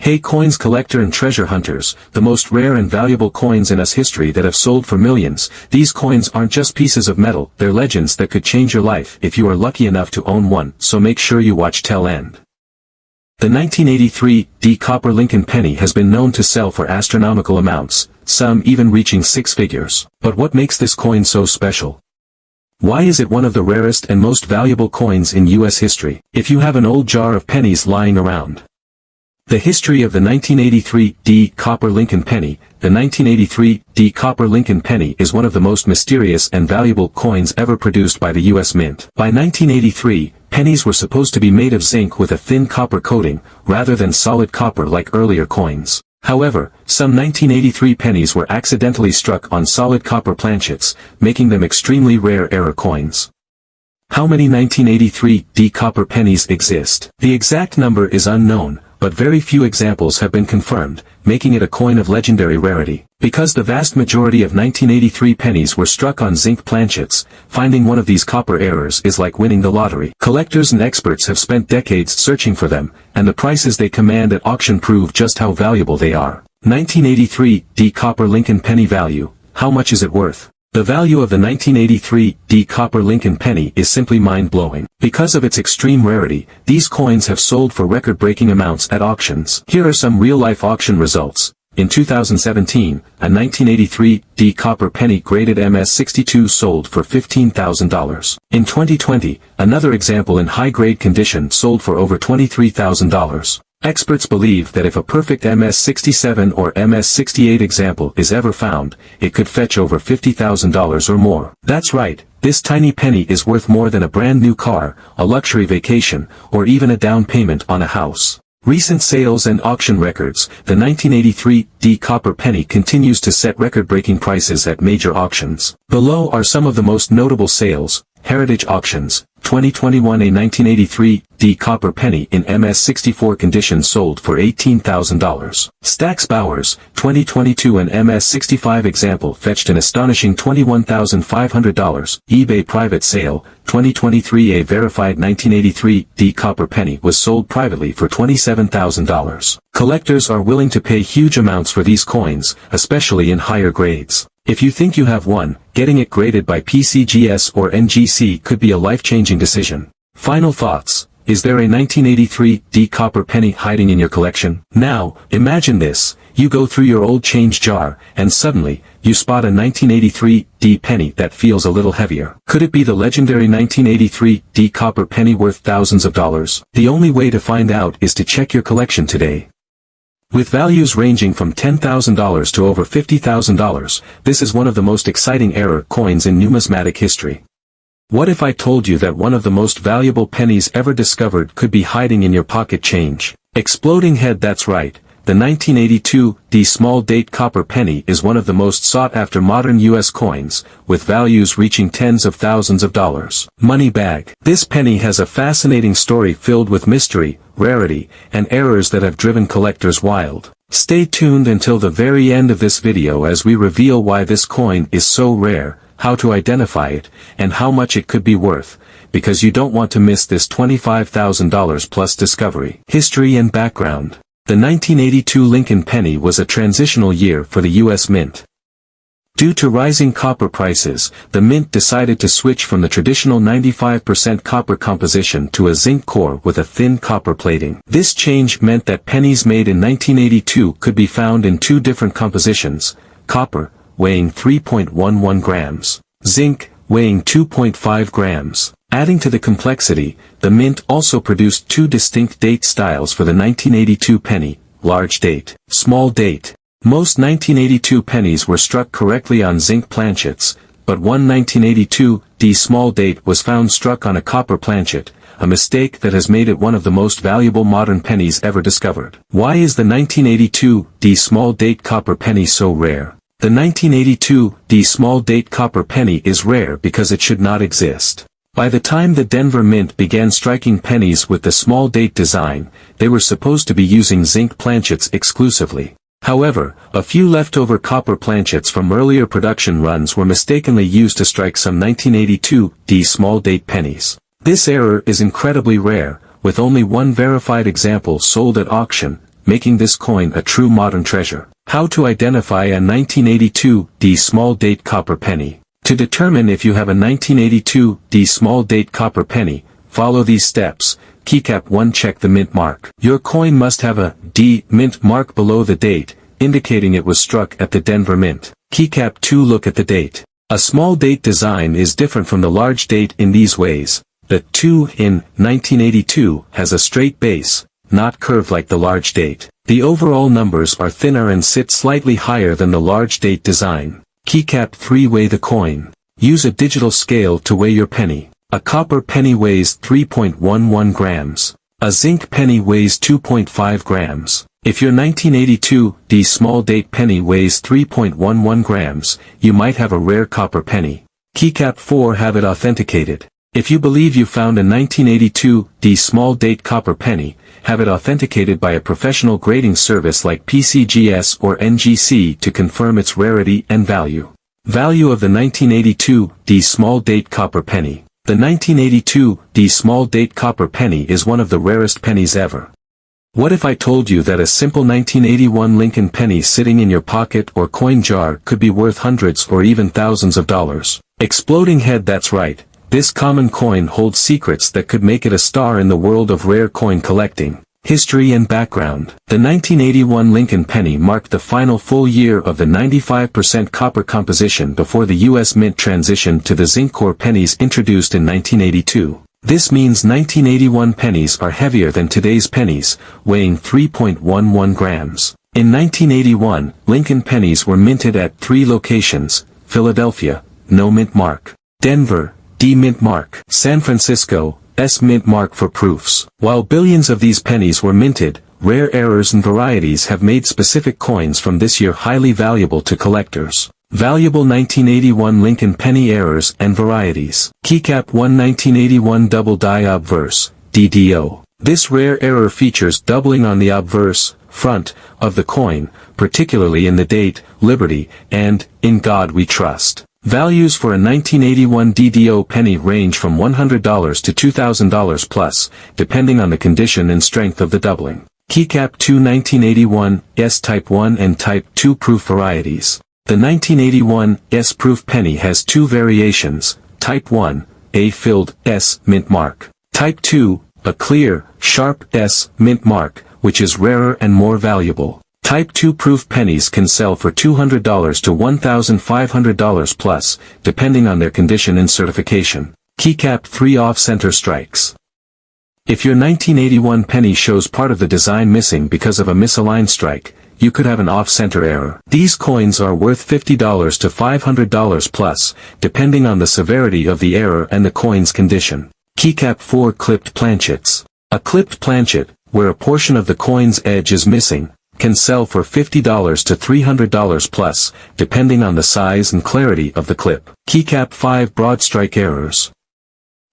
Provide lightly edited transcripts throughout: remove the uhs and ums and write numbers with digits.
Hey coins collector and treasure hunters, the most rare and valuable coins in US history that have sold for millions. These coins aren't just pieces of metal, they're legends that could change your life if you are lucky enough to own one, so make sure you watch till end. The 1983 D copper Lincoln penny has been known to sell for astronomical amounts, some even reaching six figures. But what makes this coin so special? Why is it one of the rarest and most valuable coins in US history? If you have an old jar of pennies lying around. The history of the 1983 D copper Lincoln penny. The 1983 D copper Lincoln penny is one of the most mysterious and valuable coins ever produced by the US Mint. By 1983, pennies were supposed to be made of zinc with a thin copper coating, rather than solid copper like earlier coins. However, some 1983 pennies were accidentally struck on solid copper planchets, making them extremely rare error coins. How many 1983 D copper pennies exist? The exact number is unknown, but very few examples have been confirmed, making it a coin of legendary rarity. Because the vast majority of 1983 pennies were struck on zinc planchets, finding one of these copper errors is like winning the lottery. Collectors and experts have spent decades searching for them, and the prices they command at auction prove just how valuable they are. 1983 D copper Lincoln penny value. How much is it worth? The value of the 1983 D copper Lincoln penny is simply mind-blowing. Because of its extreme rarity, these coins have sold for record-breaking amounts at auctions. Here are some real-life auction results. In 2017, a 1983 D copper penny graded MS62 sold for $15,000. In 2020, another example in high-grade condition sold for over $23,000. Experts believe that if a perfect MS67 or MS68 example is ever found, it could fetch over $50,000 or more. That's right, this tiny penny is worth more than a brand new car, a luxury vacation, or even a down payment on a house. Recent sales and auction records. The 1983 D copper penny continues to set record-breaking prices at major auctions. Below are some of the most notable sales. Heritage Auctions, 2021. A 1983 D copper penny in MS64 condition sold for $18,000. Stack's Bowers, 2022. An MS65 example fetched an astonishing $21,500. eBay Private Sale, 2023. A verified 1983 D copper penny was sold privately for $27,000. Collectors are willing to pay huge amounts for these coins, especially in higher grades. If you think you have one, getting it graded by PCGS or NGC could be a life-changing decision. Final thoughts. Is there a 1983 D copper penny hiding in your collection? Now, imagine this. You go through your old change jar, and suddenly, you spot a 1983 D penny that feels a little heavier. Could it be the legendary 1983 D copper penny worth thousands of dollars? The only way to find out is to check your collection today. With values ranging from $10,000 to over $50,000, this is one of the most exciting error coins in numismatic history. What if I told you that one of the most valuable pennies ever discovered could be hiding in your pocket change? Exploding head, that's right. The 1982 D small date copper penny is one of the most sought-after modern U.S. coins, with values reaching tens of thousands of dollars. Money bag. This penny has a fascinating story filled with mystery, rarity, and errors that have driven collectors wild. Stay tuned until the very end of this video as we reveal why this coin is so rare, how to identify it, and how much it could be worth, because you don't want to miss this $25,000 plus discovery. History and background. The 1982 Lincoln penny was a transitional year for the U.S. Mint. Due to rising copper prices, the Mint decided to switch from the traditional 95% copper composition to a zinc core with a thin copper plating. This change meant that pennies made in 1982 could be found in two different compositions: copper, weighing 3.11 grams, zinc, weighing 2.5 grams. Adding to the complexity, the Mint also produced two distinct date styles for the 1982 penny: large date, small date. Most 1982 pennies were struck correctly on zinc planchets, but one 1982 D small date was found struck on a copper planchet, a mistake that has made it one of the most valuable modern pennies ever discovered. Why is the 1982 D small date copper penny so rare? The 1982 D small date copper penny is rare because it should not exist. By the time the Denver Mint began striking pennies with the small date design, they were supposed to be using zinc planchets exclusively. However, a few leftover copper planchets from earlier production runs were mistakenly used to strike some 1982 D small date pennies. This error is incredibly rare, with only one verified example sold at auction, making this coin a true modern treasure. How to identify a 1982 D small date copper penny. To determine if you have a 1982 D small date copper penny, follow these steps. Keycap 1. Check the mint mark. Your coin must have a D mint mark below the date, indicating it was struck at the Denver Mint. Keycap 2. Look at the date. A small date design is different from the large date in these ways. The 2 in 1982 has a straight base, not curved like the large date. The overall numbers are thinner and sit slightly higher than the large date design. Keycap 3. Weigh the coin. Use a digital scale to weigh your penny. A copper penny weighs 3.11 grams. A zinc penny weighs 2.5 grams. If your 1982 D small date penny weighs 3.11 grams, you might have a rare copper penny. Keycap 4. Have it authenticated. If you believe you found a 1982 D small date copper penny, have it authenticated by a professional grading service like PCGS or NGC to confirm its rarity and value. Value of the 1982 D small date copper penny. The 1982 D small date copper penny is one of the rarest pennies ever. What if I told you that a simple 1981 Lincoln penny sitting in your pocket or coin jar could be worth hundreds or even thousands of dollars? Exploding head, that's right. This common coin holds secrets that could make it a star in the world of rare coin collecting. History and background. The 1981 Lincoln penny marked the final full year of the 95% copper composition before the U.S. Mint transitioned to the zinc core pennies introduced in 1982. This means 1981 pennies are heavier than today's pennies, weighing 3.11 grams. In 1981, Lincoln pennies were minted at 3 locations: Philadelphia, no mint mark; Denver, D mint mark; San Francisco, S mint mark for proofs. While billions of these pennies were minted, rare errors and varieties have made specific coins from this year highly valuable to collectors. Valuable 1981 Lincoln penny errors and varieties. Keycap 1. 1981 double die obverse, DDO. This rare error features doubling on the obverse, front, of the coin, particularly in the date, Liberty, and, In God We Trust. Values for a 1981 DDO penny range from $100 to $2,000 plus, depending on the condition and strength of the doubling. Keycap 2. 1981 S Type 1 and Type 2 proof varieties. The 1981 S proof penny has 2 variations: Type 1, a filled S mint mark; Type 2, a clear, sharp S mint mark, which is rarer and more valuable. Type 2 proof pennies can sell for $200 to $1,500 plus, depending on their condition and certification. Keycap 3. Off-center strikes. If your 1981 penny shows part of the design missing because of a misaligned strike, you could have an off-center error. These coins are worth $50 to $500 plus, depending on the severity of the error and the coin's condition. Keycap 4. Clipped planchets. A clipped planchet, where a portion of the coin's edge is missing, can sell for $50 to $300 plus, depending on the size and clarity of the clip. Keycap 5. Broad strike errors.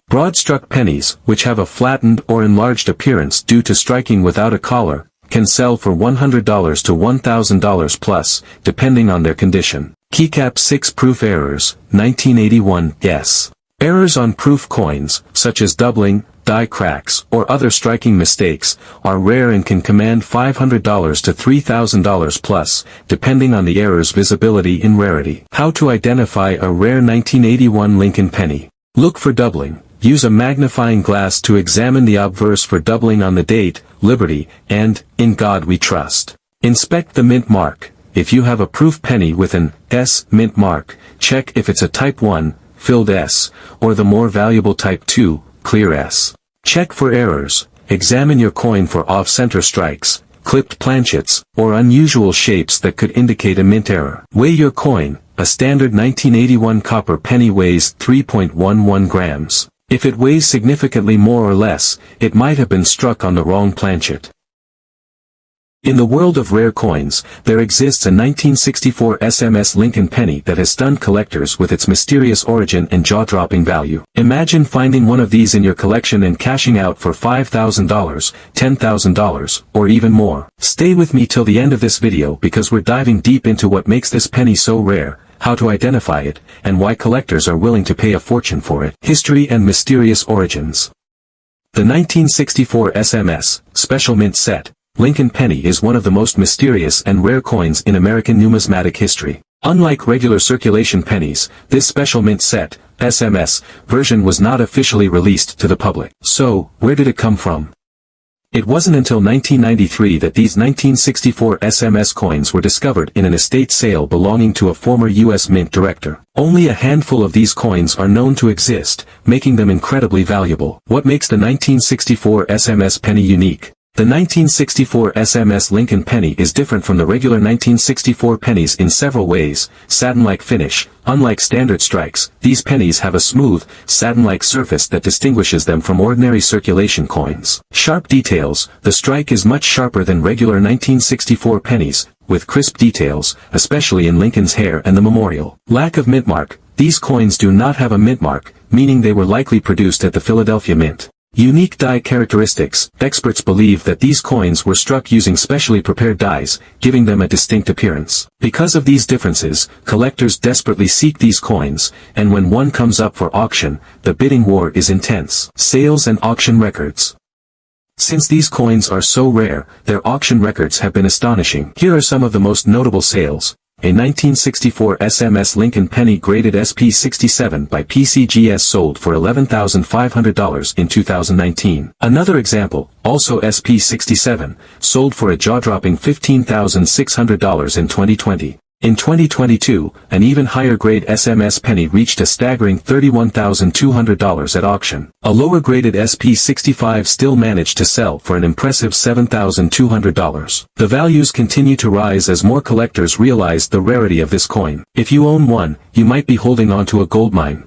Broad-struck pennies, which have a flattened or enlarged appearance due to striking without a collar, can sell for $100 to $1,000 plus, depending on their condition. Keycap 6. Proof errors, 1981 S. Errors on proof coins, such as doubling, die cracks, or other striking mistakes, are rare and can command $500 to $3,000 plus, depending on the error's visibility and rarity. How to identify a rare 1981 Lincoln penny. Look for doubling. Use a magnifying glass to examine the obverse for doubling on the date, Liberty, and, In God We Trust. Inspect the mint mark. If you have a proof penny with an S mint mark, check if it's a Type 1, filled S, or the more valuable Type 2, clear S. Check for errors. Examine your coin for off-center strikes, clipped planchets, or unusual shapes that could indicate a mint error. Weigh your coin. A standard 1981 copper penny weighs 3.11 grams. If it weighs significantly more or less, it might have been struck on the wrong planchet. In the world of rare coins, there exists a 1964 SMS Lincoln Penny that has stunned collectors with its mysterious origin and jaw-dropping value. Imagine finding one of these in your collection and cashing out for $5,000, $10,000, or even more. Stay with me till the end of this video because we're diving deep into what makes this penny so rare, how to identify it, and why collectors are willing to pay a fortune for it. History and mysterious origins. The 1964 SMS Special Mint Set Lincoln Penny is one of the most mysterious and rare coins in American numismatic history. Unlike regular circulation pennies, this special mint set, SMS, version was not officially released to the public. So, where did it come from? It wasn't until 1993 that these 1964 SMS coins were discovered in an estate sale belonging to a former U.S. Mint director. Only a handful of these coins are known to exist, making them incredibly valuable. What makes the 1964 SMS penny unique? The 1964 SMS Lincoln Penny is different from the regular 1964 pennies in several ways. Satin-like finish. Unlike standard strikes, these pennies have a smooth, satin-like surface that distinguishes them from ordinary circulation coins. Sharp details. The strike is much sharper than regular 1964 pennies, with crisp details, especially in Lincoln's hair and the memorial. Lack of mint mark. These coins do not have a mint mark, meaning they were likely produced at the Philadelphia Mint. Unique die characteristics. Experts believe that these coins were struck using specially prepared dies, giving them a distinct appearance. Because of these differences, collectors desperately seek these coins, and when one comes up for auction, the bidding war is intense. Sales and auction records. Since these coins are so rare, their auction records have been astonishing. Here are some of the most notable sales. A 1964 SMS Lincoln Penny graded SP67 by PCGS sold for $11,500 in 2019. Another example, also SP67, sold for a jaw-dropping $15,600 in 2020. In 2022, an even higher grade SMS penny reached a staggering $31,200 at auction. A lower graded SP65 still managed to sell for an impressive $7,200. The values continue to rise as more collectors realize the rarity of this coin. If you own one, you might be holding on to a goldmine.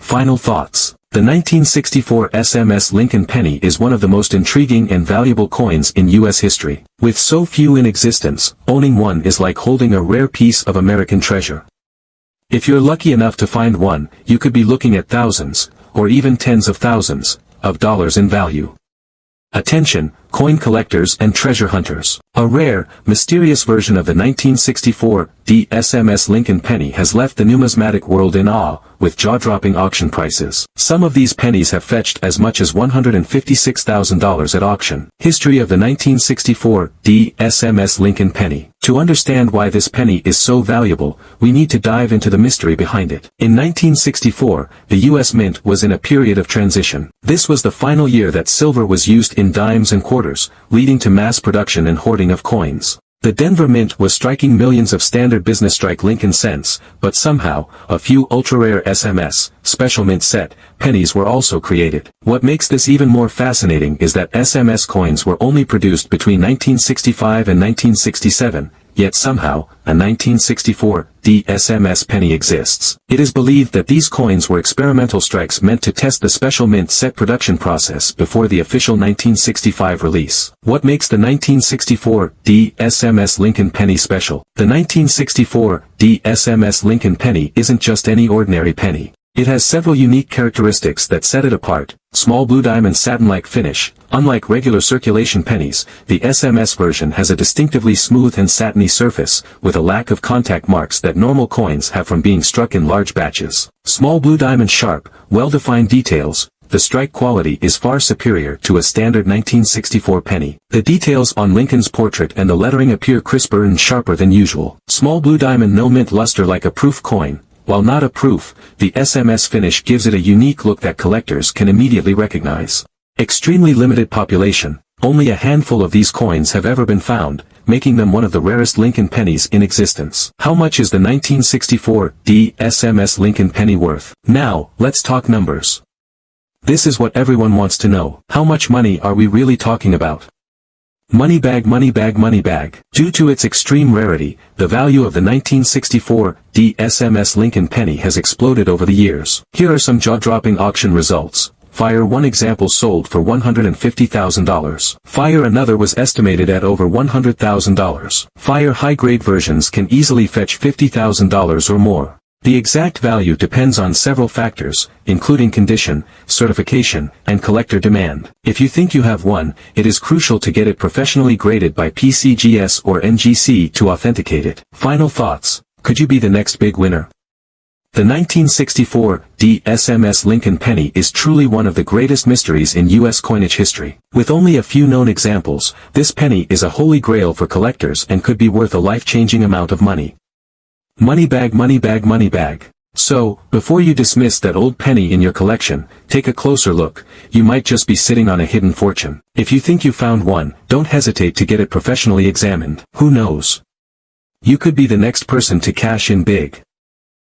Final thoughts. The 1964 SMS Lincoln Penny is one of the most intriguing and valuable coins in U.S. history. With so few in existence, owning one is like holding a rare piece of American treasure. If you're lucky enough to find one, you could be looking at thousands, or even tens of thousands, of dollars in value. Attention, coin collectors and treasure hunters. A rare, mysterious version of the 1964 SMS Lincoln Penny has left the numismatic world in awe, with jaw-dropping auction prices. Some of these pennies have fetched as much as $156,000 at auction. History of the 1964 SMS Lincoln Penny. To understand why this penny is so valuable, we need to dive into the mystery behind it. In 1964, the U.S. Mint was in a period of transition. This was the final year that silver was used in dimes and quarters, leading to mass production and hoarding of coins. The Denver Mint was striking millions of standard business strike Lincoln cents, but somehow, a few ultra-rare SMS, special mint set, pennies were also created. What makes this even more fascinating is that SMS coins were only produced between 1965 and 1967, yet somehow, a 1964 SMS penny exists. It is believed that these coins were experimental strikes meant to test the special mint set production process before the official 1965 release. What makes the 1964 SMS Lincoln Penny special? The 1964 SMS Lincoln Penny isn't just any ordinary penny. It has several unique characteristics that set it apart. Small blue diamond satin-like finish. Unlike regular circulation pennies, the SMS version has a distinctively smooth and satiny surface, with a lack of contact marks that normal coins have from being struck in large batches. Small blue diamond sharp, well-defined details. The strike quality is far superior to a standard 1964 penny. The details on Lincoln's portrait and the lettering appear crisper and sharper than usual. Small blue diamond no mint luster like a proof coin. While not a proof, the SMS finish gives it a unique look that collectors can immediately recognize. Extremely limited population. Only a handful of these coins have ever been found, making them one of the rarest Lincoln pennies in existence. How much is the 1964 SMS Lincoln Penny worth? Now, let's talk numbers. This is what everyone wants to know. How much money are we really talking about? Money bag, money bag, money bag. Due to its extreme rarity, the value of the 1964 SMS Lincoln Penny has exploded over the years. Here are some jaw-dropping auction results. Fire one example sold for $150,000. Fire another was estimated at over $100,000. Fire high-grade versions can easily fetch $50,000 or more. The exact value depends on several factors, including condition, certification, and collector demand. If you think you have one, it is crucial to get it professionally graded by PCGS or NGC to authenticate it. Final thoughts. Could you be the next big winner? The 1964 SMS Lincoln Penny is truly one of the greatest mysteries in U.S. coinage history. With only a few known examples, this penny is a holy grail for collectors and could be worth a life-changing amount of money. Money bag, money bag, money bag. So, before you dismiss that old penny in your collection, take a closer look. You might just be sitting on a hidden fortune. If you think you found one, don't hesitate to get it professionally examined. Who knows? You could be the next person to cash in big.